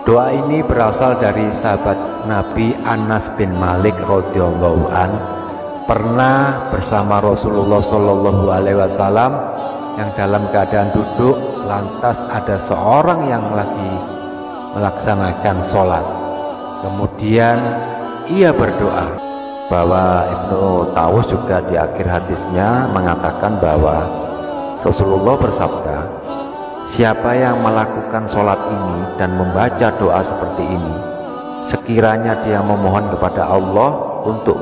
Doa ini berasal dari sahabat Nabi Anas bin Malik radhiyallahu an, pernah bersama Rasulullah Shallallahu Alaihi Wasallam yang dalam keadaan duduk, lantas ada seorang yang lagi melaksanakan sholat. Kemudian ia berdoa, bahwa Ibnu Tawus juga di akhir hadisnya mengatakan bahwa Rasulullah bersabda, siapa yang melakukan sholat ini dan membaca doa seperti ini, sekiranya dia memohon kepada Allah untuk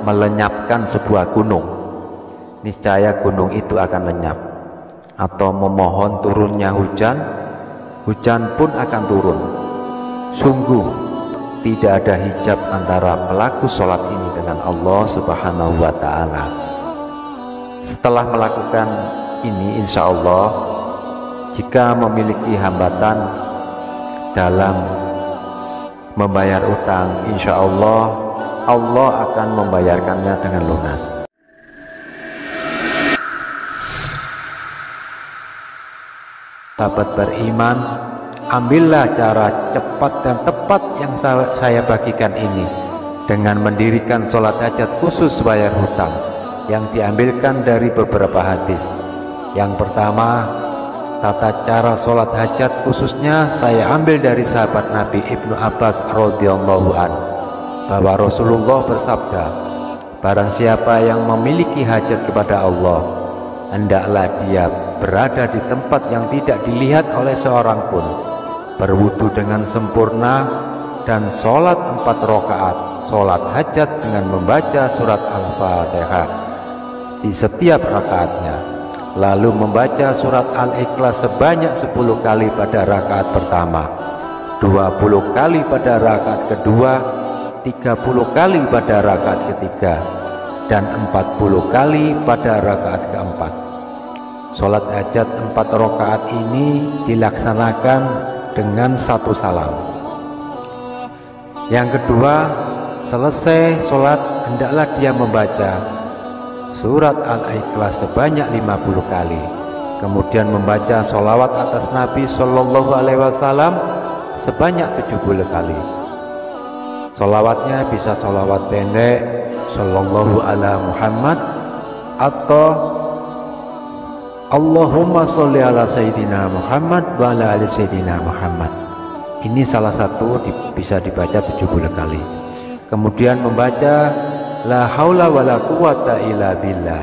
melenyapkan sebuah gunung, niscaya gunung itu akan lenyap. Atau memohon turunnya hujan, hujan pun akan turun. Sungguh tidak ada hijab antara pelaku sholat ini dengan Allah Subhanahu wa Ta'ala. Setelah melakukan ini, insya Allah, jika memiliki hambatan dalam membayar utang, insya Allah Allah akan membayarkannya dengan lunas. Sahabat beriman, ambillah cara cepat dan tepat yang saya bagikan ini dengan mendirikan sholat hajat khusus bayar hutang yang diambilkan dari beberapa hadis. Yang pertama, tata cara sholat hajat khususnya saya ambil dari sahabat Nabi Ibnu Abbas radhiyallahu an, bahwa Rasulullah bersabda, barang siapa yang memiliki hajat kepada Allah, hendaklah dia berada di tempat yang tidak dilihat oleh seorang pun, berwudu dengan sempurna dan sholat 4 rakaat sholat hajat dengan membaca surat Al-Fatihah di setiap rakaatnya, lalu membaca surat Al-Ikhlas sebanyak 10 kali pada rakaat pertama, 20 kali pada rakaat kedua, 30 kali pada rakaat ketiga, dan 40 kali pada rakaat keempat. Sholat hajat 4 rakaat ini dilaksanakan dengan 1 salam. Yang kedua, selesai sholat hendaklah dia membaca surat Al-Ikhlas sebanyak 50 kali, kemudian membaca sholawat atas Nabi Shallallahu Alaihi Wasallam sebanyak 70 kali. Sholawatnya bisa sholawat pendek, Sallallahu ala Muhammad, atau Allahumma sholli ala Sayyidina Muhammad wa ala ali Sayyidina Muhammad. Ini salah satu bisa dibaca 70 kali. Kemudian membaca La haula wa la quwata illa billah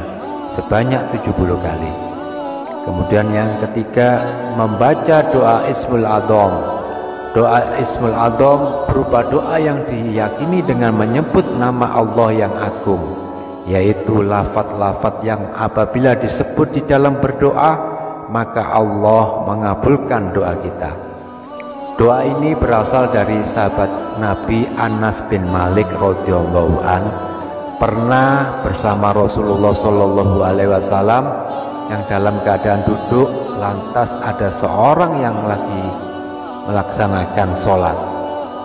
sebanyak 70 kali. Kemudian yang ketiga, membaca doa Ismul Adzam. Doa Ismul Adzam berupa doa yang diyakini dengan menyebut nama Allah yang agung, yaitu lafaz-lafaz yang apabila disebut di dalam berdoa maka Allah mengabulkan doa kita. Doa ini berasal dari sahabat Nabi Anas bin Malik radhiyallahu an, pernah bersama Rasulullah Shallallahu Alaihi Wasallam yang dalam keadaan duduk, lantas ada seorang yang lagi melaksanakan sholat.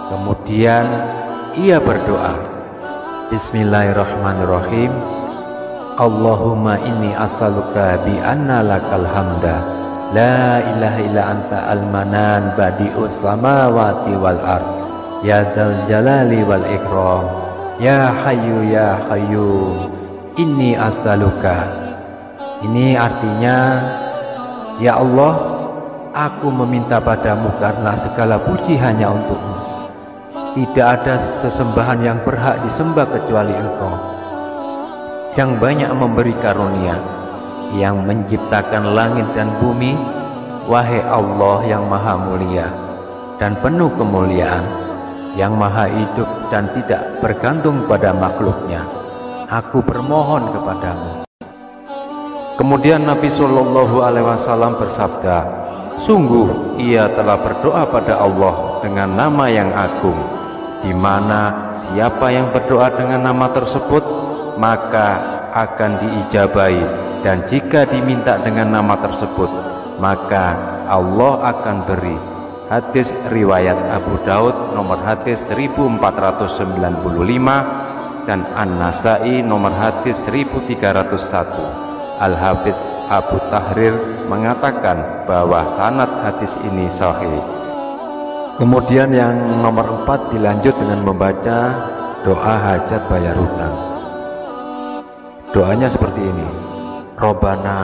Kemudian ia berdoa, Bismillahirrahmanirrahim, Allahumma inni as'aluka bi anna lakal hamda la ilaha illa anta al-manan badi'us samawati wal ard ya dzal jalali wal ikram ya hayyu ya qayyum inni as'aluka. Ini artinya, ya Allah, aku meminta padamu karena segala puji hanya untukmu. Tidak ada sesembahan yang berhak disembah kecuali Engkau, yang banyak memberi karunia, yang menciptakan langit dan bumi. Wahai Allah yang maha mulia dan penuh kemuliaan, yang maha hidup dan tidak bergantung pada makhluknya, aku bermohon kepadamu. Kemudian Nabi Shallallahu Alaihi Wasallam bersabda, sungguh ia telah berdoa pada Allah dengan nama yang agung, di mana siapa yang berdoa dengan nama tersebut maka akan diijabahi, dan jika diminta dengan nama tersebut maka Allah akan beri. Hadis riwayat Abu Daud nomor hadis 1495 dan An-Nasai nomor hadis 1301. Al-Hafiz Abu Tahrir mengatakan bahwa sanad hadis ini sahih. Kemudian yang nomor 4 dilanjut dengan membaca doa hajat bayar hutang. Doanya seperti ini: Robbana,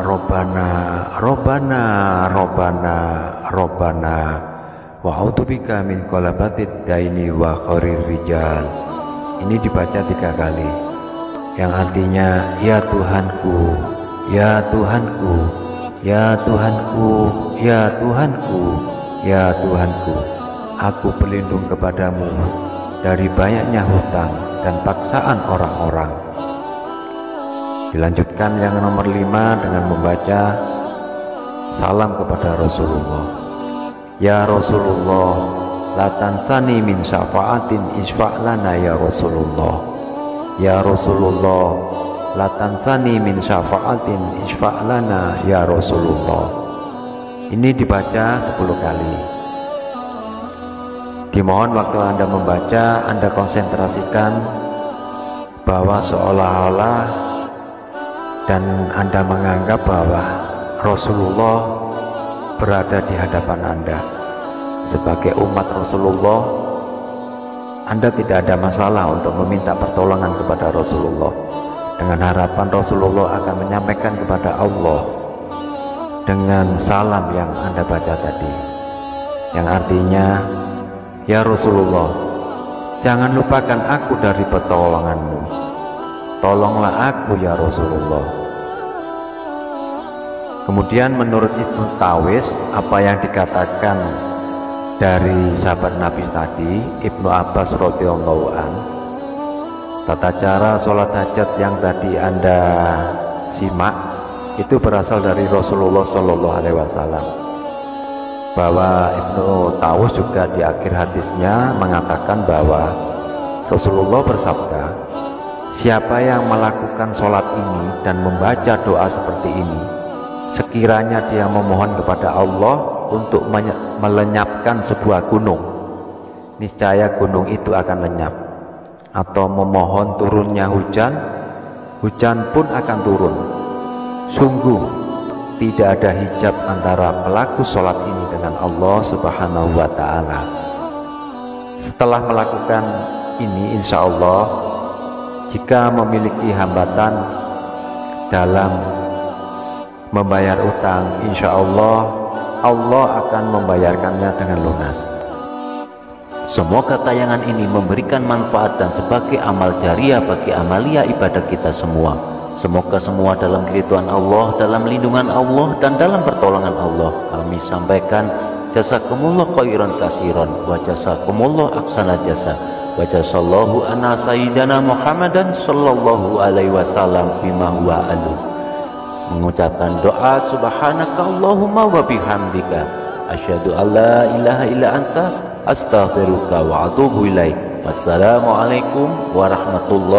Robbana, Robbana, Robbana, Robbana, wa a'udzubika min qalabatid daini wa kharir rijal. Ini dibaca 3 kali, yang artinya ya Tuhanku, ya Tuhanku, ya Tuhanku, ya Tuhanku, ya Tuhanku, aku berlindung kepadamu dari banyaknya hutang dan paksaan orang-orang. Dilanjutkan yang nomor 5 dengan membaca salam kepada Rasulullah. Ya Rasulullah, la tansani min syafa'atin isfa'lana ya Rasulullah. Ya Rasulullah, la tansani min syafa'atin isfa'lana ya Rasulullah. Ini dibaca 10 kali. Dimohon waktu Anda membaca, Anda konsentrasikan bahwa seolah-olah dan Anda menganggap bahwa Rasulullah berada di hadapan Anda. Sebagai umat Rasulullah, Anda tidak ada masalah untuk meminta pertolongan kepada Rasulullah, dengan harapan Rasulullah akan menyampaikan kepada Allah dengan salam yang Anda baca tadi, yang artinya, ya Rasulullah, jangan lupakan aku dari pertolonganmu, tolonglah aku ya Rasulullah. Kemudian menurut Ibnu Tawis, apa yang dikatakan dari sahabat Nabi tadi, Ibnu Abbas radhiyallahu an, tata cara sholat hajat yang tadi Anda simak itu berasal dari Rasulullah Shallallahu Alaihi Wasallam. Bahwa Ibnu Tawus juga di akhir hadisnya mengatakan bahwa Rasulullah bersabda, siapa yang melakukan sholat ini dan membaca doa seperti ini, sekiranya dia memohon kepada Allah untuk melenyapkan sebuah gunung, niscaya gunung itu akan lenyap. Atau memohon turunnya hujan, hujan pun akan turun. Sungguh tidak ada hijab antara pelaku sholat ini dengan Allah Subhanahu wa Ta'ala. Setelah melakukan ini, insya Allah, jika memiliki hambatan dalam membayar utang, insya Allah Allah akan membayarkannya dengan lunas. Semoga tayangan ini memberikan manfaat dan sebagai amal jariah bagi amalia ibadah kita semua. Semoga semua dalam keridhaan Allah, dalam lindungan Allah, dan dalam pertolongan Allah. Kami sampaikan jazakumullah khairan kasiran wa jazakumullah aksana jasa wa jasallahu anna sayyidana Muhammadan sallallahu alaihi wasallam bima huwa alu. Mengucapkan doa subhanaka Allahumma wa bihamdika asyhadu an la ilaha illa anta astaghfiruka wa atubu ilaik. Wassalamualaikum warahmatullahi